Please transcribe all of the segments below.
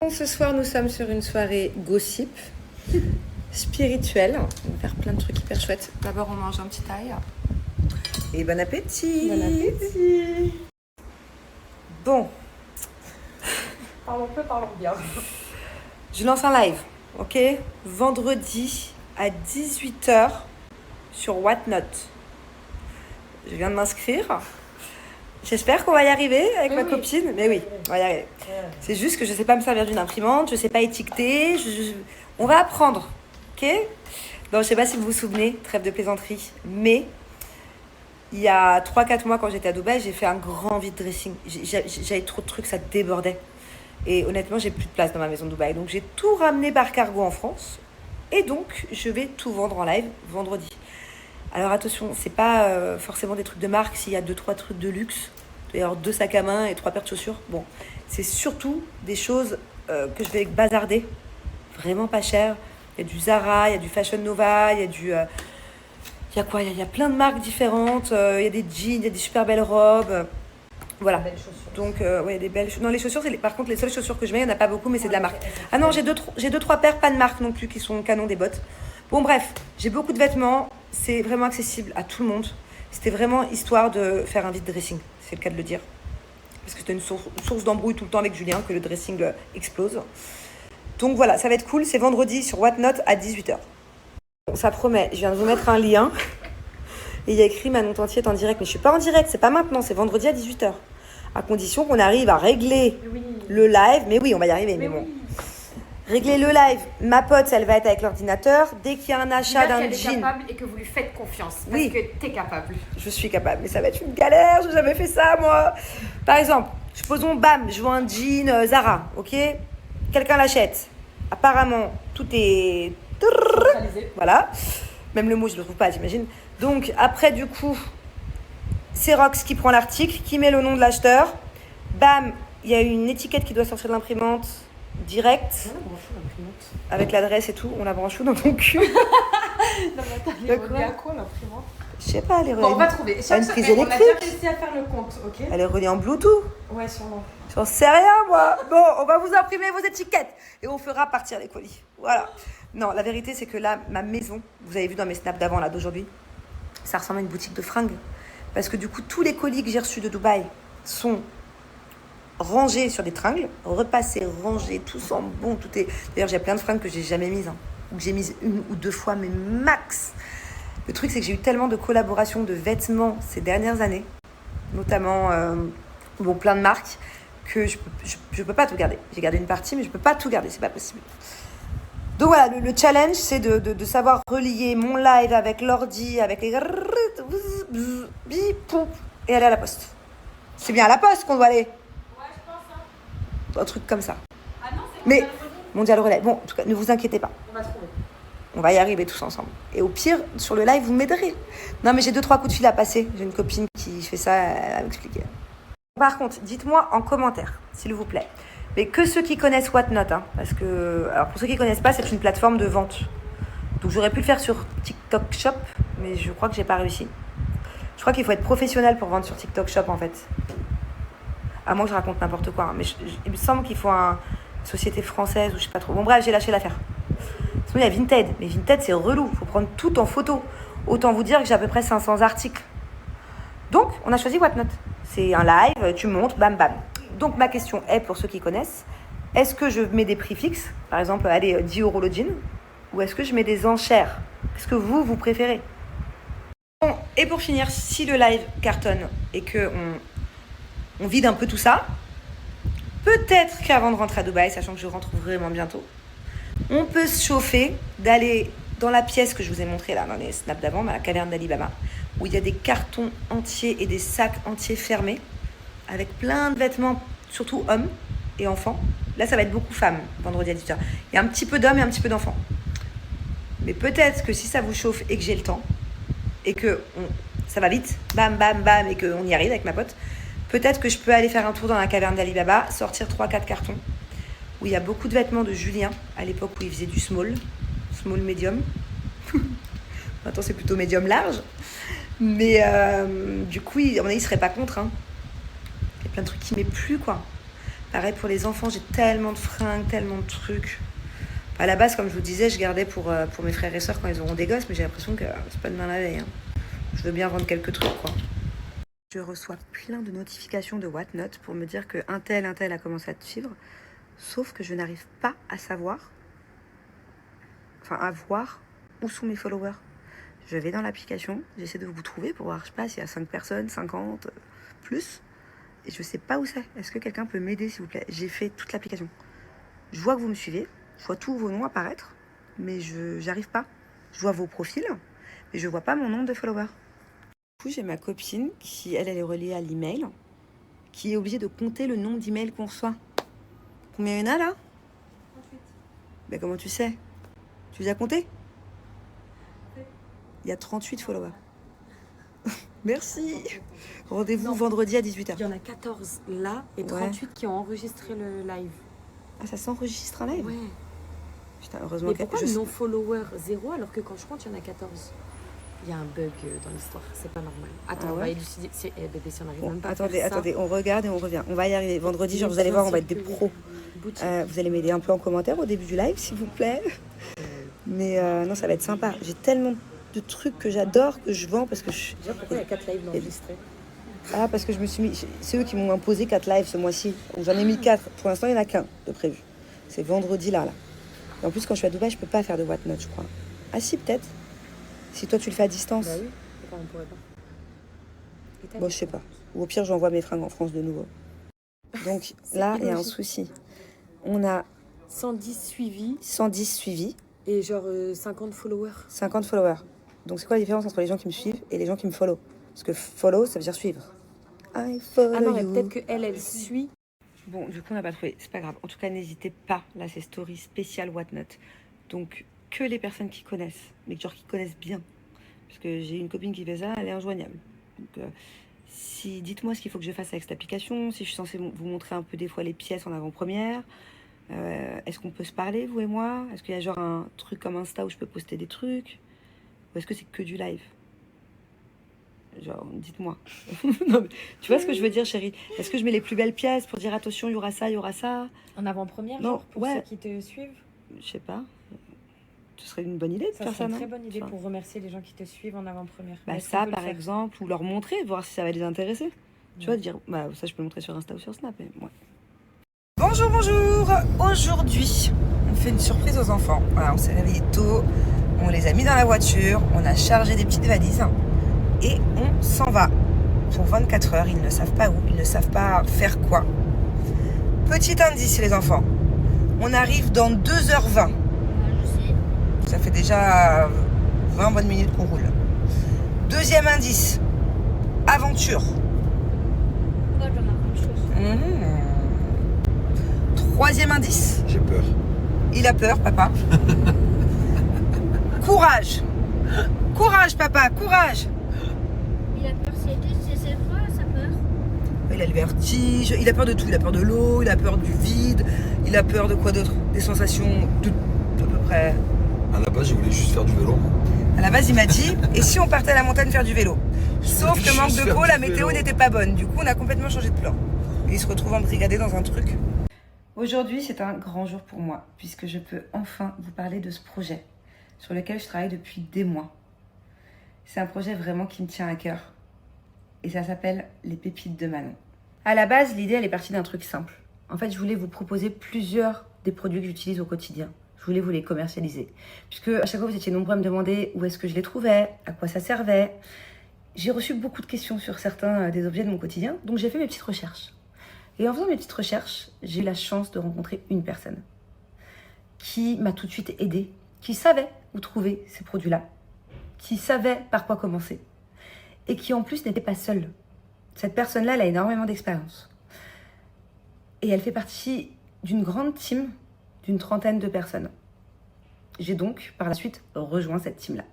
Ce soir, nous sommes sur une soirée gossip, spirituelle. On va faire plein de trucs hyper chouettes. D'abord, on mange un petit ail. Et bon appétit! Bon appétit! Bon. Parlons peu, parlons bien. Je lance un live, ok? Vendredi à 18h sur Whatnot. Je viens de m'inscrire. J'espère qu'on va y arriver avec ma copine. Mais oui, on va y arriver. C'est juste que je ne sais pas me servir d'une imprimante, je ne sais pas étiqueter. On va apprendre, ok? Donc, je ne sais pas si vous vous souvenez, trêve de plaisanterie, mais il y a 3-4 mois, quand j'étais à Dubaï, j'ai fait un grand vide dressing. J'avais trop de trucs, ça débordait. Et honnêtement, j'ai plus de place dans ma maison de Dubaï. Donc, j'ai tout ramené par cargo en France. Et donc, je vais tout vendre en live vendredi. Alors attention, c'est pas forcément des trucs de marque. S'il y a 2-3 trucs de luxe, il y a 2 sacs à main et 3 paires de chaussures. Bon, c'est surtout des choses que je vais bazarder, vraiment pas cher. Il y a du Zara, il y a du Fashion Nova, il y a du... il y a quoi? Il y a plein de marques différentes. Il y a des jeans, il y a des super belles robes. Voilà. Belles chaussures. Donc, ouais, des belles... Non, les chaussures, par contre, les seules chaussures que je mets, il n'y en a pas beaucoup, mais c'est de la marque. Ah non, j'ai 2-3 paires, pas de marque non plus, qui sont canons, des bottes. Bon, bref, j'ai beaucoup de vêtements. C'est vraiment accessible à tout le monde. C'était vraiment histoire de faire un vide dressing, c'est le cas de le dire. Parce que c'était une source d'embrouille tout le temps avec Julien, que le dressing explose. Donc voilà, ça va être cool. C'est vendredi sur Whatnot à 18h. Bon, ça promet. Je viens de vous mettre un lien. Et il y a écrit Manon Tantier est en direct. Mais je ne suis pas en direct, c'est pas maintenant, c'est vendredi à 18h. À condition qu'on arrive à régler le live. Mais oui, on va y arriver, mais bon. Régler le live, ma pote, elle va être avec l'ordinateur. Dès qu'il y a un achat d'un jean... est capable et que vous lui faites confiance. Parce que t'es capable. Je suis capable, mais ça va être une galère. Je n'ai jamais fait ça, moi. Par exemple, supposons, bam, je vois un jean Zara, ok? Quelqu'un l'achète. Apparemment, tout est... Centralisé. Voilà. Même le mot, je ne le trouve pas, j'imagine. Donc, après, du coup, c'est Rox qui prend l'article, qui met le nom de l'acheteur. Bam, il y a une étiquette qui doit sortir de l'imprimante. Direct, avec l'adresse et tout, on la branche où dans ton cul? Non, mais attends, il est relié à quoi l'imprimante? Je sais pas, elle est reliée. Bon, on va trouver. À une prise On a électrique. déjà réussi à faire le compte, ok? Elle est reliée en Bluetooth. Ouais, sûrement. J'en sais rien, moi. Bon, on va vous imprimer vos étiquettes et on fera partir les colis. Voilà. Non, la vérité, c'est que là, ma maison, vous avez vu dans mes snaps d'avant, là, d'aujourd'hui, ça ressemble à une boutique de fringues. Parce que du coup, tous les colis que j'ai reçus de Dubaï sont rangés sur des tringles, repassés, rangés, tout sent bon, tout est... D'ailleurs, j'ai plein de fringues que j'ai jamais mises, ou que j'ai mises 1 ou 2 fois, mais max. Le truc, c'est que j'ai eu tellement de collaborations de vêtements ces dernières années, notamment plein de marques, que je peux pas tout garder. J'ai gardé une partie, mais je peux pas tout garder, c'est pas possible. Donc voilà, le challenge, c'est de savoir relier mon live avec l'ordi, avec les... et aller à la poste. C'est bien à la poste qu'on doit aller. Un truc comme ça. Ah non, c'est Mais Mondial Relais. Bon, en tout cas, ne vous inquiétez pas. On va trouver. On va y arriver tous ensemble. Et au pire, sur le live, vous m'aiderez. Non, mais j'ai 2-3 coups de fil à passer. J'ai une copine qui fait ça, elle va m'expliquer. Par contre, dites-moi en commentaire, s'il vous plaît. Mais que ceux qui connaissent Whatnot, parce que... Alors, pour ceux qui ne connaissent pas, c'est une plateforme de vente. Donc, j'aurais pu le faire sur TikTok Shop, mais je crois que j'ai pas réussi. Je crois qu'il faut être professionnel pour vendre sur TikTok Shop, en fait. À moins que je raconte n'importe quoi. Mais il me semble qu'il faut une société française ou je sais pas trop. Bon, bref, j'ai lâché l'affaire. Sinon, il y a Vinted. Mais Vinted, c'est relou. Il faut prendre tout en photo. Autant vous dire que j'ai à peu près 500 articles. Donc, on a choisi Whatnot. C'est un live, tu montes, bam, bam. Donc, ma question est, pour ceux qui connaissent, est-ce que je mets des prix fixes? Par exemple, allez, 10 € le jean. Ou est-ce que je mets des enchères? Qu'est-ce que vous préférez? Bon, et pour finir, si le live cartonne et qu'on vide un peu tout ça, peut-être qu'avant de rentrer à Dubaï, sachant que je rentre vraiment bientôt, on peut se chauffer d'aller dans la pièce que je vous ai montrée là, dans les snaps d'avant, dans la caverne d'Ali Baba, où il y a des cartons entiers et des sacs entiers fermés, avec plein de vêtements, surtout hommes et enfants. Là, ça va être beaucoup femmes, vendredi à 18h. Il y a un petit peu d'hommes et un petit peu d'enfants. Mais peut-être que si ça vous chauffe et que j'ai le temps, et que ça va vite, bam, bam, bam, et qu'on y arrive avec ma pote, peut-être que je peux aller faire un tour dans la caverne d'Ali Baba, sortir 3-4 cartons, où il y a beaucoup de vêtements de Julien, à l'époque où il faisait du small medium. Maintenant, c'est plutôt médium large. Mais du coup, à mon avis, il serait pas contre. Il y a plein de trucs qu'il met plus, quoi. Pareil pour les enfants, j'ai tellement de fringues, tellement de trucs. À la base, comme je vous disais, je gardais pour mes frères et sœurs quand ils auront des gosses, mais j'ai l'impression que c'est pas demain la veille. Hein. Je veux bien vendre quelques trucs, quoi. Je reçois plein de notifications de Whatnot pour me dire qu'un tel a commencé à te suivre, sauf que je n'arrive pas à savoir, à voir où sont mes followers. Je vais dans l'application, j'essaie de vous trouver pour voir, je sais pas, s'il y a 5 personnes, 50, plus, et je sais pas où c'est. Est-ce que quelqu'un peut m'aider, s'il vous plaît? J'ai fait toute l'application. Je vois que vous me suivez, je vois tous vos noms apparaître, mais j'arrive pas. Je vois vos profils, mais je vois pas mon nombre de followers. Du coup, j'ai ma copine qui, elle est reliée à l'email, qui est obligée de compter le nombre d'emails qu'on reçoit. Combien il y en a là? 38. Ben comment tu sais? Tu les as comptés? Oui. Il y a 38 followers. Merci. Rendez-vous Non. vendredi à 18h. Il y en a 14 là et 38 qui ont enregistré le live. Ah, ça s'enregistre en live? Ouais. Putain, heureusement Mais que pourquoi non-follower 0 alors que quand je compte, il y en a 14? Il y a un bug dans l'histoire, c'est pas normal. Attends, on va élucider. Bébé, si on arrive même pas à faire ça. Attendez, on regarde et on revient. On va y arriver. Vendredi, genre, vous allez voir, on va être des pros. Vous allez m'aider un peu en commentaire au début du live, s'il vous plaît. Mais non, ça va être sympa. J'ai tellement de trucs que j'adore, que je vends parce que je... Déjà, pourquoi il y a 4 lives enregistrés? Ah, parce que je me suis mis... C'est eux qui m'ont imposé 4 lives ce mois-ci. Donc, j'en ai mis 4. Pour l'instant, il n'y en a qu'un de prévu. C'est vendredi là. Et en plus, quand je suis à Dubaï, je peux pas faire de Whatnot, je crois. Ah si, peut-être. Si toi, tu le fais à distance. Bah oui, pourquoi on pourrait pas? Bon, je sais pas. Ou au pire, j'envoie mes fringues en France de nouveau. Donc là, il y a un souci. On a 110 suivis 110 suivis, et genre 50 followers. 50 followers. Donc c'est quoi la différence entre les gens qui me suivent et les gens qui me follow? Parce que follow, ça veut dire suivre. I follow Ah non, mais you. peut-être qu'elle suit. Bon, du coup, on n'a pas trouvé. C'est pas grave. En tout cas, n'hésitez pas. Là, c'est story spécial Whatnot. Donc, que les personnes qui connaissent, mais genre qui connaissent bien. Parce que j'ai une copine qui fait ça, elle est injoignable. Donc, dites-moi ce qu'il faut que je fasse avec cette application, si je suis censée vous montrer un peu des fois les pièces en avant-première. Est-ce qu'on peut se parler, vous et moi? Est-ce qu'il y a genre un truc comme Insta où je peux poster des trucs? Ou est-ce que c'est que du live? Genre, dites-moi. Non, mais, tu vois ce que je veux dire, chérie? Est-ce que je mets les plus belles pièces pour dire attention, il y aura ça, il y aura ça? En avant-première, Non, genre, pour ouais. ceux qui te suivent? Je sais pas. Ce serait une bonne idée de Ça faire serait ça, une non? très bonne idée Enfin, pour remercier les gens qui te suivent en avant-première. bah Est-ce ça, qu'on peut le par faire? exemple, ou leur montrer, voir si ça va les intéresser. Tu vois, dire, bah ça, je peux le montrer sur Insta ou sur Snap. Mais ouais. Bonjour, bonjour. Aujourd'hui, on fait une surprise aux enfants. Voilà, on s'est réveillé tôt, on les a mis dans la voiture, on a chargé des petites valises et on s'en va. Pour 24 heures, ils ne savent pas où, ils ne savent pas faire quoi. Petit indice, les enfants. On arrive dans 2h20. Ça fait déjà 20 bonnes minutes qu'on roule. Deuxième indice. Aventure. Pourquoi j'en apprends une chose? Troisième indice. J'ai peur. Il a peur, papa. Courage. Courage, papa, courage. Il a peur, c'est quoi sa peur? Il a le vertige, il a peur de tout. Il a peur de l'eau, il a peur du vide, il a peur de quoi d'autre? Des sensations de à peu près. À la base, je voulais juste faire du vélo. À la base, il m'a dit, et si on partait à la montagne faire du vélo? Sauf que manque de peau, la météo n'était pas bonne. Du coup, on a complètement changé de plan. Et il se retrouve embrigadé dans un truc. Aujourd'hui, c'est un grand jour pour moi, puisque je peux enfin vous parler de ce projet sur lequel je travaille depuis des mois. C'est un projet vraiment qui me tient à cœur. Et ça s'appelle Les Pépites de Manon. À la base, l'idée, elle est partie d'un truc simple. En fait, je voulais vous proposer plusieurs des produits que j'utilise au quotidien. Je voulais vous les commercialiser. Puisque à chaque fois, vous étiez nombreux à me demander où est-ce que je les trouvais, à quoi ça servait. J'ai reçu beaucoup de questions sur certains des objets de mon quotidien, donc j'ai fait mes petites recherches. Et en faisant mes petites recherches, j'ai eu la chance de rencontrer une personne qui m'a tout de suite aidée, qui savait où trouver ces produits-là, qui savait par quoi commencer, et qui en plus n'était pas seule. Cette personne-là, elle a énormément d'expérience. Et elle fait partie d'une grande team d'une 30aine de personnes. J'ai donc, par la suite, rejoint cette team-là.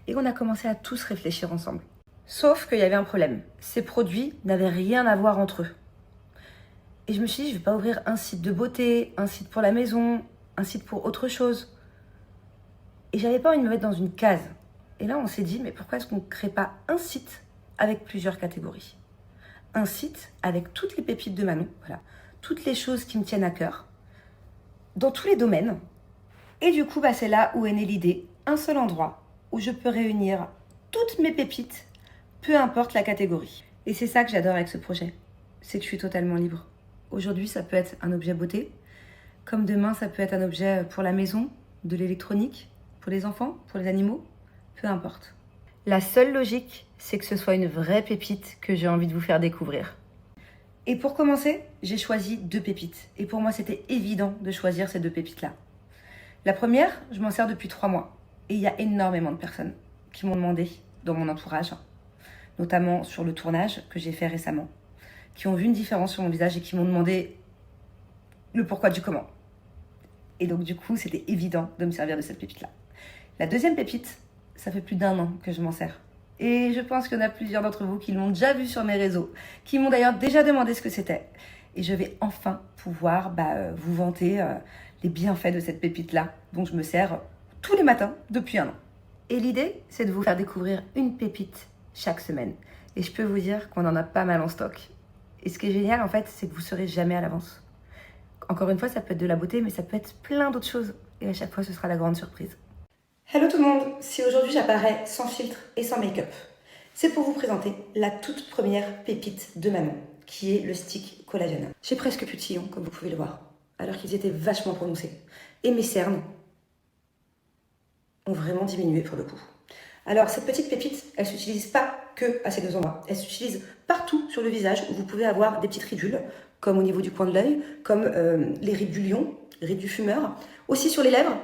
Et on a commencé à tous réfléchir ensemble. Sauf qu'il y avait un problème. Ces produits n'avaient rien à voir entre eux. Et je me suis dit, je ne vais pas ouvrir un site de beauté, un site pour la maison, un site pour autre chose. Et j'avais pas envie de me mettre dans une case. Et là, on s'est dit, mais pourquoi est-ce qu'on ne crée pas un site avec plusieurs catégories? Un site avec toutes les pépites de Manon, voilà, toutes les choses qui me tiennent à cœur, dans tous les domaines. Et du coup, c'est là où est née l'idée, un seul endroit où je peux réunir toutes mes pépites, peu importe la catégorie. Et c'est ça que j'adore avec ce projet, c'est que je suis totalement libre. Aujourd'hui, ça peut être un objet beauté, comme demain, ça peut être un objet pour la maison, de l'électronique, pour les enfants, pour les animaux, peu importe. La seule logique, c'est que ce soit une vraie pépite que j'ai envie de vous faire découvrir. Et pour commencer, j'ai choisi 2 pépites. Et pour moi, c'était évident de choisir ces 2 pépites-là. La première, je m'en sers depuis 3 mois. Et il y a énormément de personnes qui m'ont demandé dans mon entourage, notamment sur le tournage que j'ai fait récemment, qui ont vu une différence sur mon visage et qui m'ont demandé le pourquoi du comment. Et donc du coup, c'était évident de me servir de cette pépite-là. La deuxième pépite, ça fait plus d'1 an que je m'en sers. Et je pense qu'il y en a plusieurs d'entre vous qui l'ont déjà vu sur mes réseaux, qui m'ont d'ailleurs déjà demandé ce que c'était. Et je vais enfin pouvoir vous vanter les bienfaits de cette pépite-là, dont je me sers tous les matins depuis 1 an. Et l'idée, c'est de vous faire découvrir une pépite chaque semaine. Et je peux vous dire qu'on en a pas mal en stock. Et ce qui est génial, en fait, c'est que vous ne saurez jamais à l'avance. Encore une fois, ça peut être de la beauté, mais ça peut être plein d'autres choses. Et à chaque fois, ce sera la grande surprise. Hello tout le monde, si aujourd'hui j'apparais sans filtre et sans make-up, c'est pour vous présenter la toute première pépite de maman, qui est le stick collagène. J'ai presque plus de sillons, comme vous pouvez le voir, alors qu'ils étaient vachement prononcés. Et mes cernes ont vraiment diminué pour le coup. Alors cette petite pépite, elle s'utilise pas que à ces 2 endroits, elle s'utilise partout sur le visage où vous pouvez avoir des petites ridules, comme au niveau du coin de l'œil, comme les rides du lion, les rides du fumeur, aussi sur les lèvres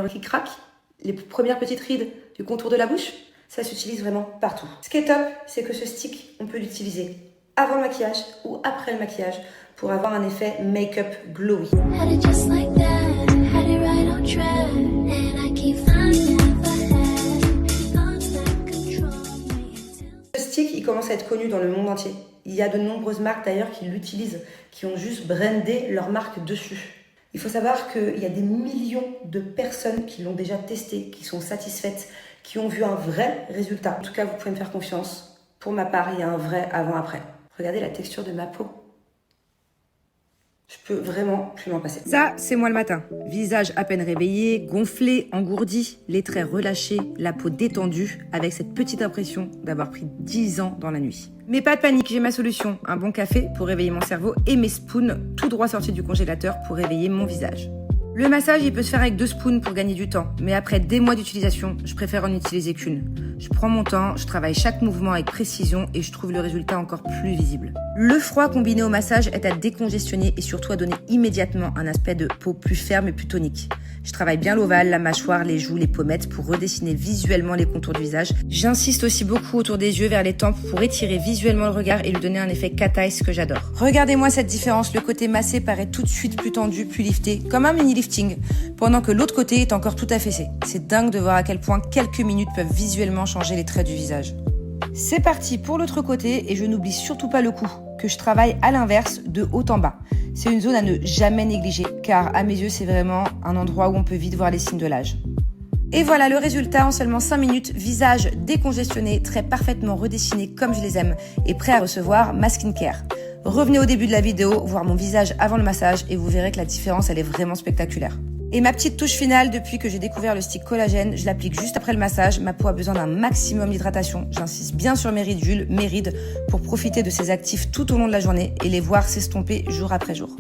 qui craquent, les premières petites rides du contour de la bouche, ça s'utilise vraiment partout. Ce qui est top, c'est que ce stick, on peut l'utiliser avant le maquillage ou après le maquillage pour avoir un effet make-up glowy. Ce stick, il commence à être connu dans le monde entier. Il y a de nombreuses marques d'ailleurs qui l'utilisent, qui ont juste brandé leur marque dessus. Il faut savoir qu'il y a des millions de personnes qui l'ont déjà testé, qui sont satisfaites, qui ont vu un vrai résultat. En tout cas, vous pouvez me faire confiance. Pour ma part, il y a un vrai avant-après. Regardez la texture de ma peau. Je peux vraiment plus m'en passer. Ça, c'est moi le matin. Visage à peine réveillé, gonflé, engourdi, les traits relâchés, la peau détendue, avec cette petite impression d'avoir pris 10 ans dans la nuit. Mais pas de panique, j'ai ma solution. Un bon café pour réveiller mon cerveau et mes spoons tout droit sortis du congélateur pour réveiller mon visage. Le massage, il peut se faire avec 2 spoons pour gagner du temps. Mais après des mois d'utilisation, je préfère en utiliser qu'une. Je prends mon temps, je travaille chaque mouvement avec précision et je trouve le résultat encore plus visible. Le froid combiné au massage est à décongestionner et surtout à donner immédiatement un aspect de peau plus ferme et plus tonique. Je travaille bien l'ovale, la mâchoire, les joues, les pommettes pour redessiner visuellement les contours du visage. J'insiste aussi beaucoup autour des yeux vers les tempes pour étirer visuellement le regard et lui donner un effet cat eyes que j'adore. Regardez-moi cette différence, le côté massé paraît tout de suite plus tendu, plus lifté, comme un mini lifting, pendant que l'autre côté est encore tout affaissé. C'est dingue de voir à quel point quelques minutes peuvent visuellement changer les traits du visage. C'est parti pour l'autre côté et je n'oublie surtout pas le cou, que je travaille à l'inverse, de haut en bas. C'est une zone à ne jamais négliger, car à mes yeux, c'est vraiment un endroit où on peut vite voir les signes de l'âge. Et voilà le résultat en seulement 5 minutes, visage décongestionné, traits parfaitement redessinés comme je les aime, et prêt à recevoir ma skincare. Revenez au début de la vidéo, voir mon visage avant le massage, et vous verrez que la différence, elle est vraiment spectaculaire. Et ma petite touche finale, depuis que j'ai découvert le stick collagène, je l'applique juste après le massage. Ma peau a besoin d'un maximum d'hydratation. J'insiste bien sur mes ridules, mes rides, pour profiter de ces actifs tout au long de la journée et les voir s'estomper jour après jour.